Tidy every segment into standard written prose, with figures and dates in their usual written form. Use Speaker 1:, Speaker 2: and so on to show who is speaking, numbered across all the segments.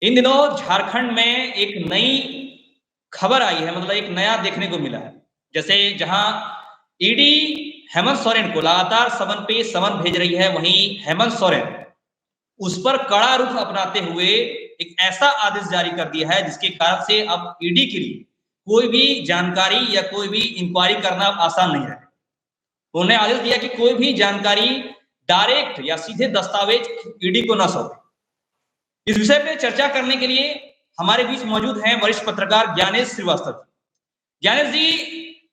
Speaker 1: इन दिनों झारखंड में एक नई खबर आई है, मतलब एक नया देखने को मिला है। जैसे जहां ईडी हेमंत सोरेन को लगातार समन पे समन भेज रही है, वहीं हेमंत सोरेन उस पर कड़ा रुख अपनाते हुए एक ऐसा आदेश जारी कर दिया है जिसके कारण से अब ईडी के लिए कोई भी जानकारी या कोई भी इंक्वायरी करना आसान नहीं है। उन्होंने आदेश दिया कि कोई भी जानकारी डायरेक्ट या सीधे दस्तावेज ईडी को न सौंपे। इस विषय पे चर्चा करने के लिए हमारे बीच मौजूद हैं वरिष्ठ पत्रकार ज्ञानेश श्रीवास्तव। ज्ञानेश जी,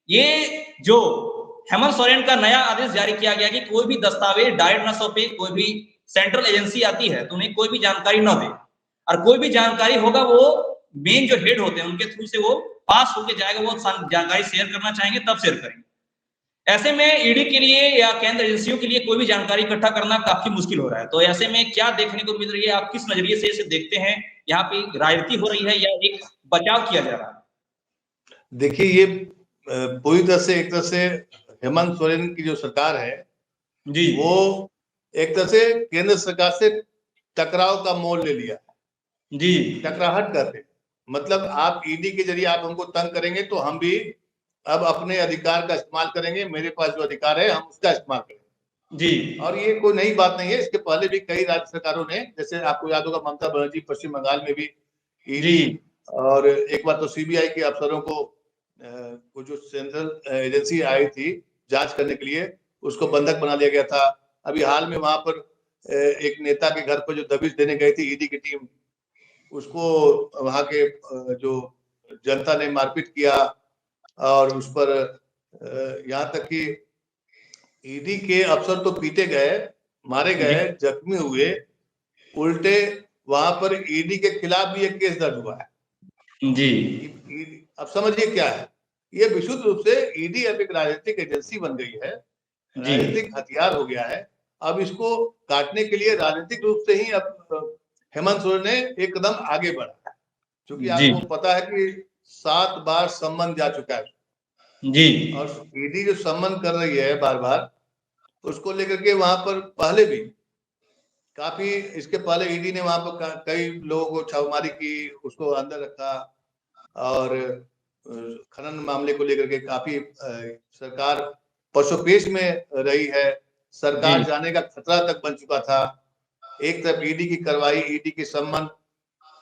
Speaker 1: ये जो हेमंत सोरेन का नया आदेश जारी किया गया कि कोई भी दस्तावेज डायरेक्ट न सौंपे, कोई भी सेंट्रल एजेंसी आती है तो उन्हें कोई भी जानकारी न दे, और कोई भी जानकारी होगा वो मेन जो हेड होते हैं उनके थ्रू से वो पास होके जाएगा, वो जानकारी शेयर करना चाहेंगे तब शेयर करेंगे। ऐसे में ईडी के लिए या केंद्र एजेंसियों के लिए कोई भी जानकारी इकट्ठा करना काफी मुश्किल हो रहा है। तो ऐसे में क्या देखने को मिल रही है, आप किस नजरिए से इसे देखते हैं? यहाँ पे राजनीति हो रही है या एक बचाव किया जा रहा है?
Speaker 2: देखिए, ये पूरी तरह से एक तरह से हेमंत सोरेन की जो सरकार है
Speaker 1: जी,
Speaker 2: वो एक तरह से केंद्र सरकार से टकराव का मोड़ ले लिया है।
Speaker 1: जी,
Speaker 2: टकराहट करते, मतलब आप ईडी के जरिए आप हमको तंग करेंगे तो हम भी अब अपने अधिकार का इस्तेमाल करेंगे, मेरे पास जो अधिकार है हम उसका इस्तेमाल करेंगे।
Speaker 1: जी,
Speaker 2: और ये कोई नई बात नहीं है, इसके पहले भी कई राज्य सरकारों ने, जैसे आपको याद होगा ममता बनर्जी पश्चिम बंगाल में भी ईडी और एक बार तो सीबीआई के अफसरों को वो जो सेंट्रल एजेंसी आई थी जांच करने के लिए, उसको बंधक बना लिया गया था। अभी हाल में वहां पर एक नेता के घर पर जो दबिश देने गई थी ईडी की टीम, उसको वहां के जो जनता ने मारपीट किया और उस पर यहाँ तक कि ईडी के अफसर तो पीटे गए, मारे गए, जख्मी हुए, उल्टे वहां पर ईडी के खिलाफ भी एक केस दर्ज हुआ है।
Speaker 1: जी,
Speaker 2: अब समझिए क्या है, ये विशुद्ध रूप से ईडी अब एक राजनीतिक एजेंसी बन गई है, राजनीतिक हथियार हो गया है। अब इसको काटने के लिए राजनीतिक रूप से ही अब हेमंत सोरेन ने एक कदम आगे बढ़ा है, क्योंकि आपको पता है कि 7 बार सम्मन जा चुका है
Speaker 1: जी,
Speaker 2: और ईडी जो सम्मन कर रही है बार बार, उसको लेकर के वहां पर पहले भी काफी, इसके पहले ईडी ने वहां पर कई लोगों को छापेमारी की, उसको अंदर रखा और खनन मामले को लेकर के काफी सरकार पशुपेश में रही है, सरकार जाने का खतरा तक बन चुका था। एक तरफ ईडी की कार्रवाई, ईडी की सम्मन,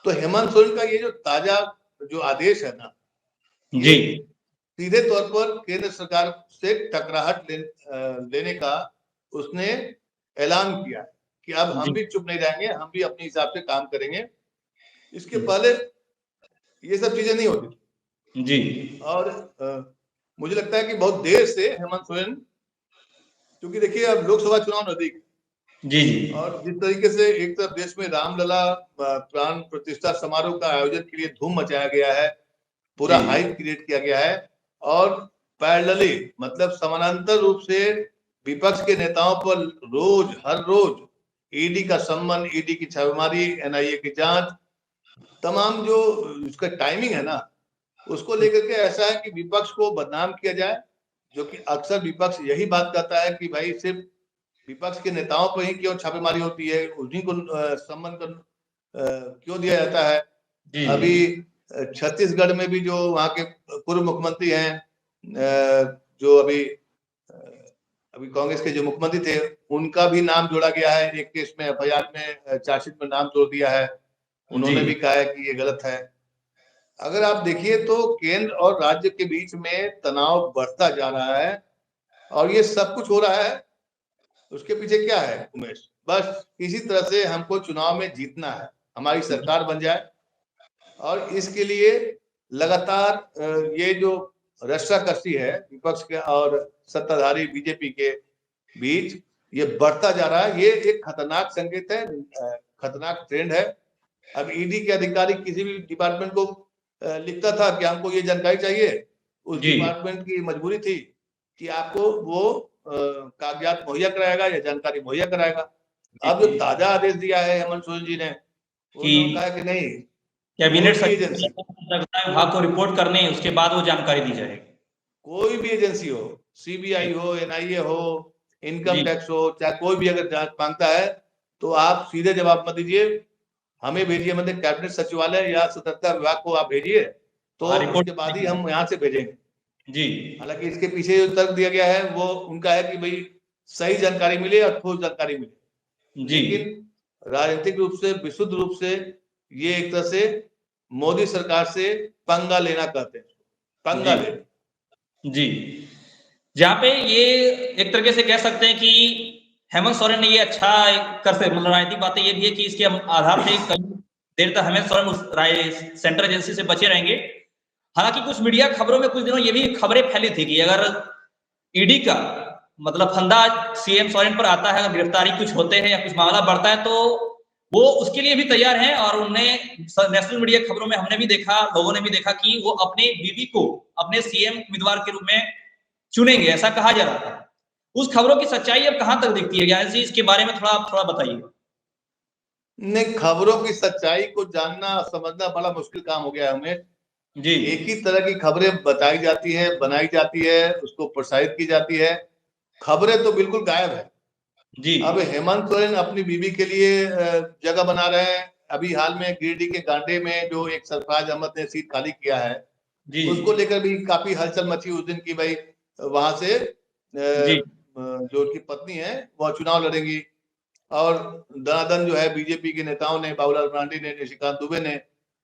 Speaker 2: तो हेमंत सोरेन का ये जो ताजा जो आदेश है ना, ये सीधे तौर पर केंद्र सरकार से टकराहट लेने का उसने ऐलान किया है कि अब हम भी चुप नहीं रहेंगे, हम भी अपने हिसाब से काम करेंगे। इसके पहले ये सब चीजें नहीं होती थी जी। और मुझे लगता है कि बहुत देर से हेमंत सोरेन, क्योंकि देखिए अब लोकसभा चुनाव नजदीक जी, और जिस तरीके से एक तरफ देश में रामलला प्राण प्रतिष्ठा समारोह का आयोजन के लिए धूम मचाया गया है, पूरा हाइप क्रिएट किया गया है, और पैरेलली मतलब समानांतर रूप से विपक्ष के नेताओं पर रोज हर रोज ईडी का सम्मन, ईडी की छापेमारी, एनआईए की जांच, तमाम जो उसका टाइमिंग है ना, उसको लेकर के ऐसा है कि विपक्ष को बदनाम किया जाए, जो कि अक्सर विपक्ष यही बात कहता है कि भाई सिर्फ विपक्ष के नेताओं पर ही क्यों छापेमारी होती है, उन्हीं को सम्मन क्यों दिया जाता है। अभी छत्तीसगढ़ में भी जो वहां के पूर्व मुख्यमंत्री हैं, जो अभी कांग्रेस के जो मुख्यमंत्री थे, उनका भी नाम जोड़ा गया है एक केस में, एफआईआर में, चार्जशीट में नाम जोड़ दिया है। उन्होंने भी कहा है कि ये गलत है। अगर आप देखिए तो केंद्र और राज्य के बीच में तनाव बढ़ता जा रहा है, और ये सब कुछ हो रहा है, उसके पीछे क्या है उमेश? बस किसी तरह से हमको चुनाव में जीतना है, हमारी सरकार बन जाए, और इसके लिए लगातार ये जो रस्साकसी है विपक्ष के और सत्ताधारी बीजेपी के बीच, ये बढ़ता जा रहा है। ये एक खतरनाक संकेत है, खतरनाक ट्रेंड है। अब ईडी के अधिकारी किसी भी डिपार्टमेंट को लिखता था कि हमको ये जानकारी चाहिए, उस डिपार्टमेंट की मजबूरी थी कि आपको वो कागजात मुहैया कराएगा या जानकारी मुहैया कराएगा। अब जो ताजा आदेश दिया है हेमंत सोरेन जी ने, उन्होंने कहा कि नहीं,
Speaker 1: कैबिनेट विभाग को रिपोर्ट करने, उसके बाद वो जानकारी दी जाएगी।
Speaker 2: कोई भी एजेंसी हो, सीबीआई हो, एनआईए हो, इनकम टैक्स हो, चाहे कोई भी अगर जांच मांगता है तो आप सीधे जवाब मत दीजिए, हमें भेजिए, मतलब कैबिनेट सचिवालय या सतर्कता विभाग को आप भेजिए, तो उसके बाद ही हम यहाँ से भेजेंगे
Speaker 1: जी।
Speaker 2: हालांकि इसके पीछे जो तर्क दिया गया है वो उनका है कि भाई सही जानकारी मिले और ठोस जानकारी मिले, लेकिन राजनीतिक रूप से, विशुद्ध रूप से ये एक तरह से मोदी सरकार से पंगा लेना कहते हैं, पंगा लेना।
Speaker 1: जी, जहाँ पे ये एक तरीके से कह सकते हैं कि हेमंत सोरेन ने ये अच्छा कर से, मतलब राजनीतिक बातें ये भी है कि इसके आधार से कई देर तक हेमंत सोरेन उस सेंट्रल एजेंसी से बचे रहेंगे। हालांकि कुछ मीडिया खबरों में कुछ दिनों ये भी खबरें फैली थी कि अगर ईडी का मतलब फंदा सीएम सोरेन पर आता है, अगर गिरफ्तारी कुछ होते हैं या कुछ मामला बढ़ता है, तो वो उसके लिए भी तैयार हैं। और उन्हें नेशनल मीडिया खबरों में हमने भी देखा, लोगों ने भी देखा कि वो अपने बीवी को अपने सीएम उम्मीदवार के रूप में चुनेंगे, ऐसा कहा जा रहा था। उस खबरों की सच्चाई अब कहां तक दिखती है ज्ञान जी, इसके बारे में थोड़ा बताइए।
Speaker 2: नहीं, खबरों की सच्चाई को जानना समझना बड़ा मुश्किल काम हो गया है हमें जी। एक ही तरह की खबरें बताई जाती है, बनाई जाती है, उसको प्रसारित की जाती है, खबरें तो बिल्कुल गायब है जी। अब हेमंत सोरेन अपनी बीवी के लिए जगह बना रहे हैं। अभी हाल में गिरिडीह के गांडे में जो एक सरफराज अहमद ने सीट खाली किया है जी, उसको लेकर भी काफी हलचल मची उस दिन की, भाई वहां से जो उनकी पत्नी है वह चुनाव लड़ेंगी, और दनादन जो है बीजेपी के नेताओं ने, बाबूलाल मरांडी ने, निशिकांत दुबे ने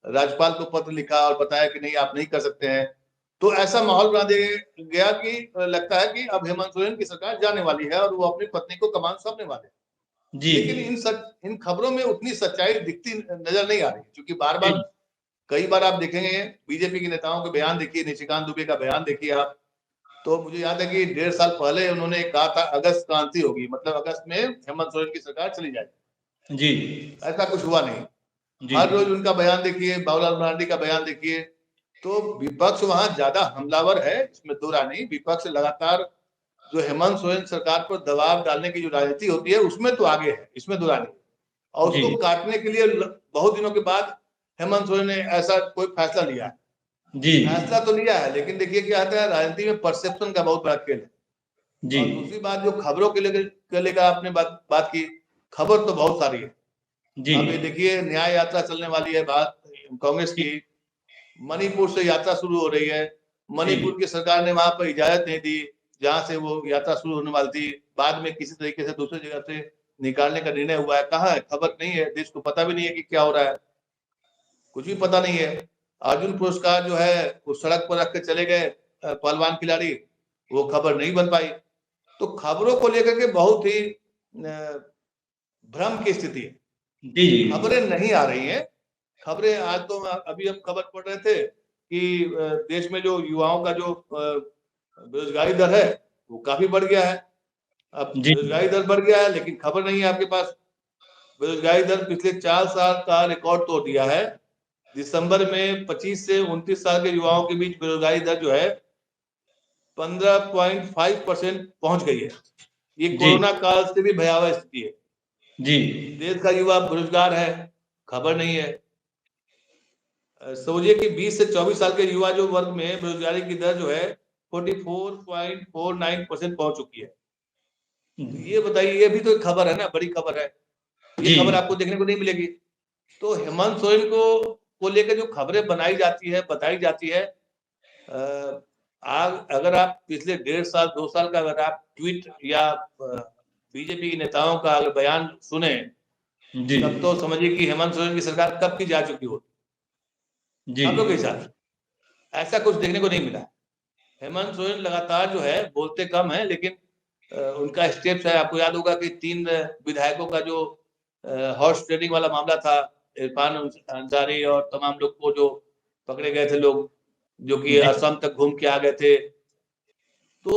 Speaker 2: राज्यपाल को पत्र लिखा और बताया कि नहीं, आप नहीं कर सकते हैं। तो ऐसा माहौल बना दिया गया कि लगता है कि अब हेमंत सोरेन की सरकार जाने वाली है और वो अपनी पत्नी को कमान सौंपने वाले जी। लेकिन इन खबरों में उतनी सच्चाई दिखती नजर नहीं आ रही, क्योंकि बार बार कई बार आप देखेंगे बीजेपी के नेताओं के बयान देखिए, निशिकांत दुबे का बयान देखिए आप, तो मुझे याद है कि 1.5 साल पहले उन्होंने कहा था अगस्त क्रांति होगी, मतलब अगस्त में हेमंत सोरेन की सरकार चली जाएगी जी। ऐसा कुछ हुआ नहीं। हर रोज उनका बयान देखिए, बाबूलाल मरांडी का बयान देखिए, तो विपक्ष वहां ज्यादा हमलावर है, इसमें दो राय नहीं। विपक्ष लगातार जो हेमंत सोरेन सरकार पर दबाव डालने की जो राजनीति होती है उसमें तो आगे है, इसमें दो राय नहीं। और उसको काटने के लिए बहुत दिनों के बाद हेमंत सोरेन ने ऐसा कोई फैसला लिया है जी। फैसला तो लिया है, लेकिन देखिए क्या आता है, राजनीति में परसेप्शन का बहुत बड़ा खेल है जी। और दूसरी बात, जो खबरों के लेकर आपने बात की, खबर तो बहुत सारी है जी। अब ये देखिए न्याय यात्रा चलने वाली है, बात कांग्रेस की, मणिपुर से यात्रा शुरू हो रही है। मणिपुर की सरकार ने वहां पर इजाजत नहीं दी जहां से वो यात्रा शुरू होने वाली थी, बाद में किसी तरीके से दूसरी जगह से निकालने का निर्णय हुआ है। कहाँ है, खबर नहीं है, देश को पता भी नहीं है कि क्या हो रहा है, कुछ भी पता नहीं है। अर्जुन पुरस्कार जो है वो सड़क पर रख के चले गए पहलवान खिलाड़ी, वो खबर नहीं बन पाई। तो खबरों को लेकर के बहुत ही भ्रम की स्थिति है जी। खबरें नहीं आ रही हैं। खबरें आज तो अभी हम खबर पढ़ रहे थे कि देश में जो युवाओं का जो बेरोजगारी दर है वो काफी बढ़ गया है। अब बेरोजगारी दर बढ़ गया है, लेकिन खबर नहीं है आपके पास। बेरोजगारी दर पिछले 4 साल का रिकॉर्ड तोड़ दिया है। दिसंबर में 25 से 29 साल के युवाओं के बीच बेरोजगारी दर जो है 15.5% पहुंच गई है। ये कोरोना काल से भी भयावह स्थिति है जी। देश का युवा बेरोजगार है, खबर नहीं है। सोचिए कि 20 से 24 साल के युवा जो वर्ग में बेरोजगारी की दर जो है 44.49% पहुंच चुकी है। ये बताइए, ये भी तो एक खबर है ना, बड़ी खबर है। ये खबर आपको देखने को नहीं मिलेगी। तो हेमंत सोरेन को लेकर जो खबरें बनाई जाती है, बताई जाती है, अगर आप पिछले 1.5 साल 2 साल का अगर आप ट्वीट या बीजेपी के नेताओं का अगर बयान सुने तब तो समझिए कि हेमंत सोरेन की सरकार कब की जा चुकी होती हम लोग के हिसाब से। ऐसा कुछ देखने को नहीं मिला। हेमंत सोरेन लगातार जो है बोलते कम है, लेकिन उनका स्टेप्स है। आपको याद होगा कि 3 विधायकों का जो हॉर्स ट्रेडिंग वाला मामला था, इरफान अंसारी और तमाम लोग को जो पकड़े गए थे, लोग जो कि असम तक घूम के आ गए थे। तो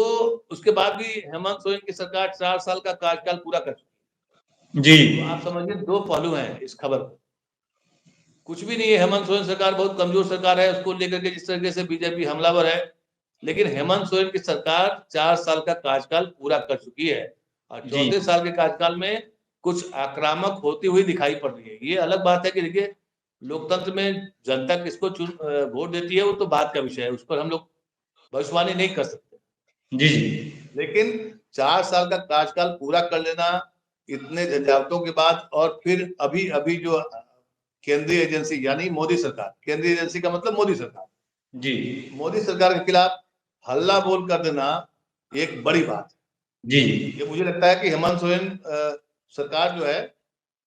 Speaker 2: उसके बाद भी हेमंत सोरेन की सरकार 4 साल का कार्यकाल पूरा कर चुकी जी। तो आप समझिए 2 पहलू हैं इस खबर को। कुछ भी नहीं है, हेमंत सोरेन सरकार बहुत कमजोर सरकार है, उसको लेकर के जिस तरीके से बीजेपी हमलावर है, लेकिन हेमंत सोरेन की सरकार 4 साल का कार्यकाल पूरा कर चुकी है और 4थे साल के कार्यकाल में कुछ आक्रामक होती हुई दिखाई पड़ रही है। ये अलग बात है कि देखिए लोकतंत्र में जनता किसको वोट देती है वो तो बात का विषय है, उस पर हम लोग भविष्यवाणी नहीं कर सकते जी। लेकिन 4 साल का कार्यकाल पूरा कर लेना इतने झंझावातों के बाद, और फिर अभी जो केंद्रीय एजेंसी यानी मोदी सरकार, केंद्रीय एजेंसी का मतलब मोदी सरकार,
Speaker 1: जी
Speaker 2: मोदी सरकार के खिलाफ हल्ला बोल कर देना एक बड़ी बात है।
Speaker 1: जी
Speaker 2: ये मुझे लगता है कि हेमंत सोरेन सरकार जो है,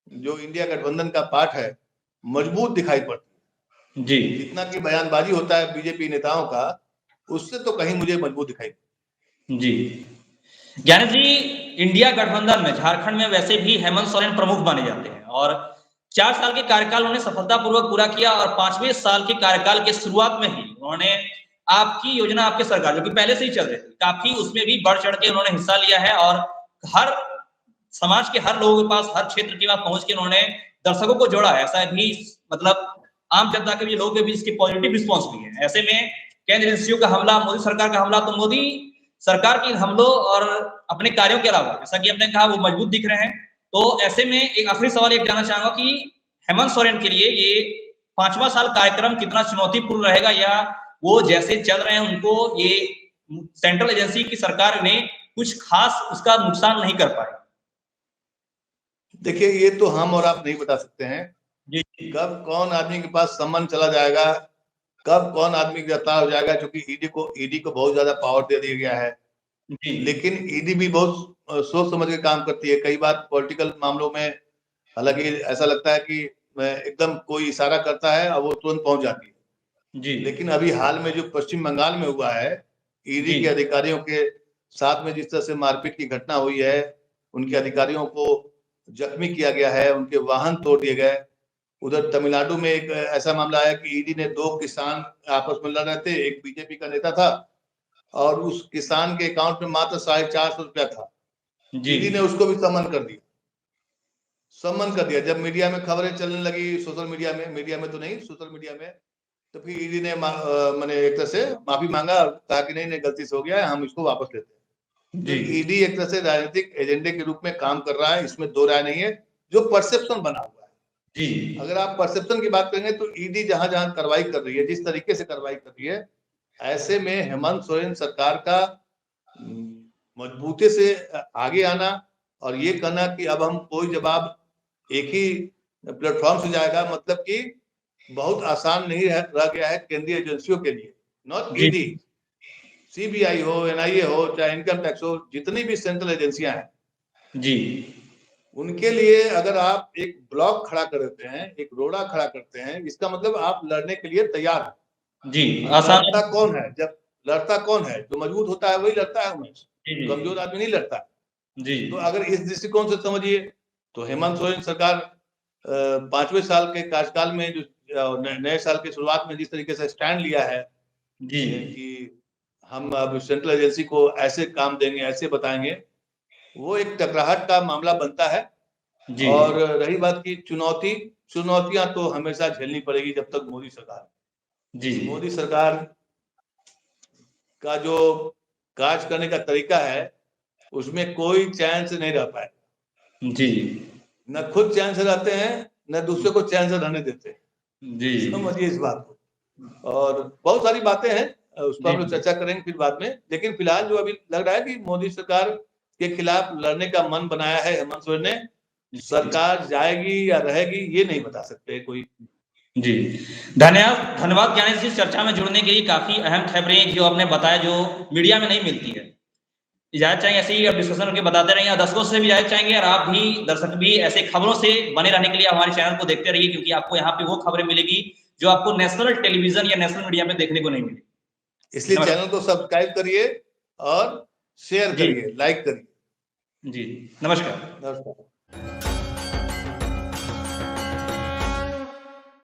Speaker 2: जो इंडिया गठबंधन का पार्ट है, मजबूत दिखाई पड़ती
Speaker 1: जी
Speaker 2: है। जितना की बयानबाजी होता है बीजेपी नेताओं का, उससे तो कहीं मुझे मजबूत दिखाई।
Speaker 1: जी ज्ञानेश जी, इंडिया गठबंधन में झारखंड में वैसे भी हेमंत सोरेन प्रमुख माने जाते हैं और 4 साल के कार्यकाल उन्होंने सफलतापूर्वक पूरा किया और 5वें साल के कार्यकाल के शुरुआत में ही उन्होंने आपकी योजना आपकी सरकार, जो कि पहले से ही चल रही थी, काफी उसमें भी बढ़ चढ़ के उन्होंने हिस्सा लिया है और हर समाज के हर लोगों के पास, हर क्षेत्र के पास पहुंच के उन्होंने दर्शकों को जोड़ा है। ऐसा भी मतलब आम जनता के भी, लोगों के बीच इसकी पॉजिटिव रिस्पॉन्स भी है। ऐसे में केंद्र एजेंसियों का हमला, मोदी सरकार का हमला, तो मोदी सरकार के हमलों और अपने कार्यों के अलावा, जैसा कि आपने कहा, वो मजबूत दिख रहे हैं। तो ऐसे में एक आखिरी सवाल एक जानना चाहूंगा कि हेमंत सोरेन के लिए ये 5वां साल कार्यक्रम कितना चुनौतीपूर्ण रहेगा, या वो जैसे चल रहे हैं उनको ये सेंट्रल एजेंसी की सरकार ने कुछ खास उसका नुकसान नहीं कर पाए?
Speaker 2: देखिए, ये तो हम और आप नहीं बता सकते हैं
Speaker 1: जी
Speaker 2: कब कौन आदमी के पास सम्मन चला जाएगा, कब कौन आदमी गिरफ्तार हो जाएगा, क्योंकि ईडी को बहुत ज्यादा पावर दे दिया गया है।
Speaker 1: जी
Speaker 2: लेकिन ईडी भी बहुत सोच समझ के काम करती है। कई बार पॉलिटिकल मामलों में हालांकि ऐसा लगता है कि एकदम कोई इशारा करता है और वो तुरंत पहुंच जाती है।
Speaker 1: जी
Speaker 2: लेकिन अभी हाल में जो पश्चिम बंगाल में हुआ है, ईडी
Speaker 1: जी
Speaker 2: के अधिकारियों के साथ में जिस तरह से मारपीट की घटना हुई है, उनके अधिकारियों को जख्मी किया गया है, उनके वाहन तोड़ दिए गए। उधर तमिलनाडु में एक ऐसा मामला है कि ईडी ने 2 किसान आपस में लड़ रहे थे, एक बीजेपी का नेता था और उस किसान के अकाउंट में मात्र 450 रुपया था।
Speaker 1: जी
Speaker 2: ईडी ने उसको भी सम्मन कर दिया, सम्मन कर दिया। जब मीडिया में खबरें चलने लगी, सोशल मीडिया में तो नहीं, सोशल मीडिया में, तो फिर ईडी ने मैंने एक तरह से माफी मांगा और कहा कि नहीं गलती से हो गया है, हम इसको वापस लेते हैं। तो
Speaker 1: जी
Speaker 2: ईडी एक तरह से राजनीतिक एजेंडे के रूप में काम कर रहा है, इसमें दो राय नहीं है। जो परसेप्शन बना हुआ है,
Speaker 1: जी
Speaker 2: अगर आप परसेप्शन की बात करेंगे तो ईडी जहां जहां कार्रवाई कर रही है, जिस तरीके से कार्रवाई कर रही है, ऐसे में हेमंत सोरेन सरकार का मजबूती से आगे आना और ये कहना कि अब हम कोई जवाब एक ही प्लेटफॉर्म से जाएगा, मतलब कि बहुत आसान नहीं रह गया है केंद्रीय एजेंसियों के लिए। नॉट
Speaker 1: जी
Speaker 2: ईडी, सीबीआई हो, एनआईए हो, चाहे इनकम टैक्स हो, जितनी भी सेंट्रल एजेंसियां हैं
Speaker 1: जी
Speaker 2: उनके लिए अगर आप एक ब्लॉक खड़ा कर देते हैं, एक रोड़ा खड़ा करते हैं, इसका मतलब आप लड़ने के लिए तैयार हैं।
Speaker 1: जी आसान
Speaker 2: लड़ता कौन है? जब लड़ता कौन है? जो मजबूत होता है वही लड़ता है हमेशा,
Speaker 1: जी
Speaker 2: कमजोर आदमी नहीं लड़ता।
Speaker 1: जी
Speaker 2: तो अगर इस दृष्टिकोण से समझिए तो हेमंत सोरेन सरकार 5वें साल के कार्यकाल में जो नए साल की शुरुआत में जिस तरीके से स्टैंड लिया है
Speaker 1: जी
Speaker 2: कि हम अब सेंट्रल एजेंसी को ऐसे काम देंगे, ऐसे बताएंगे, वो एक टकराहट का मामला बनता है।
Speaker 1: जी
Speaker 2: और रही बात की चुनौतियां तो हमेशा झेलनी पड़ेगी जब तक मोदी सरकार,
Speaker 1: जी
Speaker 2: मोदी सरकार का जो कार्य करने का तरीका है उसमें कोई चैन से नहीं रह पाए।
Speaker 1: जी
Speaker 2: न खुद चैन से रहते हैं, न दूसरे को चैन से रहने देते हैं।
Speaker 1: जी
Speaker 2: समझिए इस बात को। और बहुत सारी बातें हैं, उस पर हम लोग
Speaker 1: जी
Speaker 2: चर्चा करेंगे फिर बाद में। लेकिन फिलहाल जो अभी लग रहा है कि मोदी सरकार के खिलाफ लड़ने का मन बनाया है हेमंत सोरेन ने। सरकार जाएगी या रहेगी ये नहीं बता सकते कोई।
Speaker 1: जी धन्यवाद ज्ञानेश जी, चर्चा में जुड़ने के लिए। काफी अहम खबरें जो आपने बताया, जो मीडिया में नहीं मिलती है। इजाजत चाहेंगे ऐसे ही आप डिस्कशन करके बताते रहिए, दर्शकों से भी इजाजत चाहेंगे, और आप भी दर्शक भी ऐसे खबरों से बने रहने के लिए हमारे चैनल को देखते रहिए, क्योंकि आपको यहाँ पे वो खबरें मिलेगी जो आपको नेशनल टेलीविजन या नेशनल मीडिया में देखने को नहीं मिलेगी।
Speaker 2: इसलिए चैनल को सब्सक्राइब करिए और शेयर
Speaker 1: जी
Speaker 2: करिए, लाइक करिए।
Speaker 1: जी नमस्कार।
Speaker 2: नमस्कार।